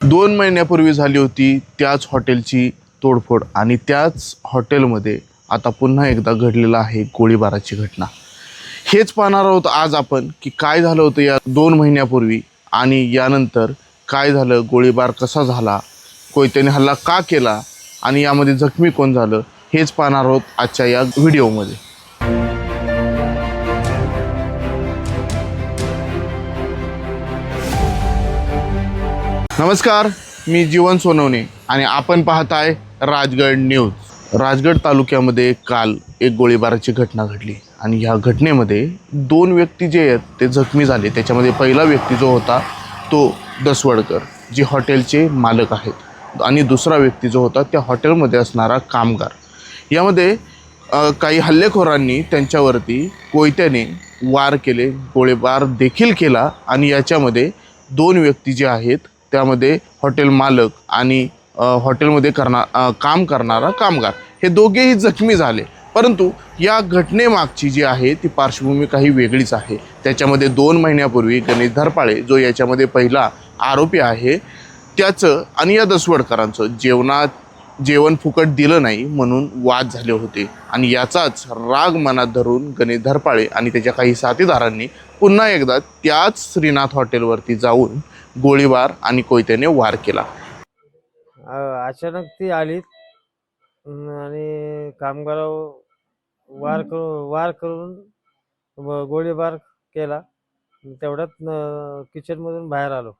2 महिन्यापूर्वी झाली होती त्याच हॉटेलची तोडफोड आणि त्याच हॉटेलमध्ये आता पुन्हा एकदा घडलेला आहे गोळीबाराची घटना। हेच पाहणार आहोत आज आपण की काय झालं होतं या 2 महिन्यापूर्वी आणि यानंतर काय झालं, गोळीबार कसा झाला, कोयत्याने हल्ला का केला आणि यामध्ये जखमी कोण झालं हेच पाहणार आहोत आजच्या या व्हिडिओमध्ये। नमस्कार, मी जीवन सोनवणे आणि आपण पाहताय राजगड न्यूज। राजगड तालुक्यामध्ये काल एक गोळीबाराची घटना घडली आणि ह्या घटनेमध्ये 2 व्यक्ती जे आहेत ते जखमी झाले। त्याच्यामध्ये पहिला व्यक्ती जो होता तो दसवडकर जे हॉटेलचे मालक आहेत आणि दुसरा व्यक्ती जो होता त्या हॉटेलमध्ये असणारा कामगार। यामध्ये काही हल्लेखोरांनी त्यांच्यावरती कोयत्याने वार केले, गोळीबार देखील केला आणि याच्यामध्ये 2 व्यक्ती जे आहेत त्यामध्ये हॉटेल मालक आणि हॉटेलमध्ये काम करणारा कामगार हे दोघेही जखमी झाले। परंतु या घटनेमागची जी आहे ती पार्श्वभूमी काही वेगळीच आहे। त्याच्यामध्ये 2 महिन्यापूर्वी गणेश धरपाळे जो याच्यामध्ये पहिला आरोपी आहे त्याचं आणि या दसवडकरांचं जेवण फुकट दिलं नाही म्हणून वाद झाले होते आणि याचाच राग मनात धरून गणेश धरपाळे आणि त्याच्या काही साथीदारांनी पुन्हा एकदा त्याच श्रीनाथ हॉटेलवरती जाऊन गोळीबार आणि कोयत्याने वार केला। अचानक ती आलीत आणि कामगारावर वार करून गोळीबार केला। तेवढ्यात किचनमधून बाहेर आलो।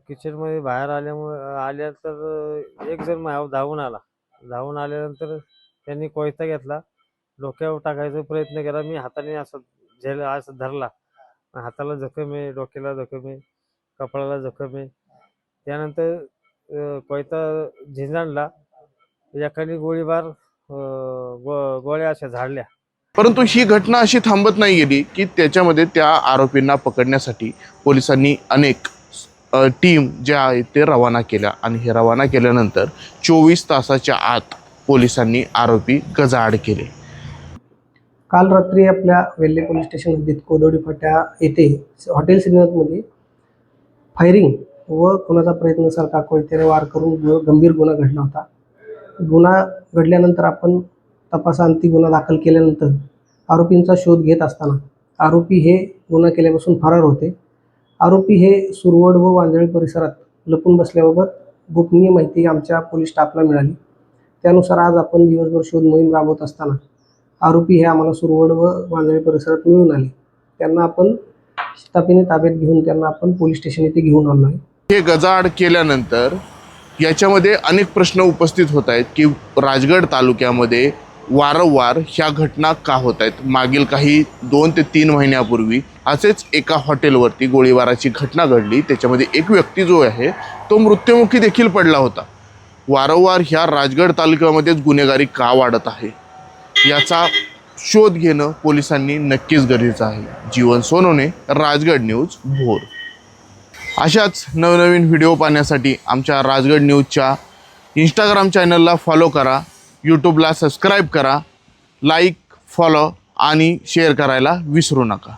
किचनमध्ये बाहेर आल्या तर एक जण धावून आला। धावून आल्यानंतर त्यांनी कोयता घेतला, डोक्यावर टाकायचा प्रयत्न केला। मी हाताने असं धरला। हाताला जखम आहे, डोक्याला जखम आहे, कपाळाला जखम आहे। त्यानंतर कोयता झिंजाणला, एकाने गोळीबार गोळ्या अशा झाडल्या। परंतु ही घटना अशी थांबत नाही गेली की त्याच्यामध्ये त्या आरोपींना पकडण्यासाठी पोलिसांनी अनेक टीम ज्या आहेत ते रवाना केल्या आणि हे रवाना केल्यानंतर 24 तासाच्या आत पोलिसांनी आरोपी गजाआड केले। काल रात्री आपल्या वेल्हे पोलीस स्टेशन हद्दीत कोदवडी फाट्या येथे हॉटेल श्रीनाथमध्ये फायरिंग व खुनाचा प्रयत्नासारखा कोयत्याने वार करून गंभीर गुन्हा घडला होता। गुन्हा घडल्यानंतर आपण तपासांती गुन्हा दाखल केल्यानंतर आरोपींचा शोध घेत असताना आरोपी हे गुन्हा केल्यापासून फरार होते। आरोपी हे सुरवड व वांजळी परिसरात लपून बसल्याबाबत गोपनीय माहिती आमच्या पोलीस स्टाफला मिळाली। त्यानुसार आज आपण दिवसभर शोध मोहीम राबवत असताना आरोपी हे आम्हाला सुरवड व वांजळी परिसरात मिळून आले। त्यांना आपण शिताफीने ताब्यात घेऊन त्यांना आपण पोलीस स्टेशन येथे घेऊन आलो आहे। हे गजाआड केल्यानंतर याच्यामध्ये अनेक प्रश्न उपस्थित होत आहेत की राजगड तालुक्यामध्ये वारंवार ह्या घटना का होत आहेत। मागील काही 2 ते 3 महिन्यापूर्वी असेच एका हॉटेलवरती गोळीबाराची घटना घडली। त्याच्यामध्ये एक व्यक्ती जो आहे तो मृत्युमुखी देखील पडला होता। वारंवार ह्या राजगड तालुक्यामध्येच गुन्हेगारी का वाढत आहे याचा शोध घेणं पोलिसांनी नक्कीच गरजेचं आहे। जीवन सोनवणे, राजगड न्यूज, भोर। अशाच नवनवीन व्हिडिओ पाहण्यासाठी आमच्या राजगड न्यूजच्या इंस्टाग्राम चॅनलला फॉलो करा, यूट्यूबला सबस्क्राईब करा, लाईक, फॉलो आणि शेअर करायला विसरू नका।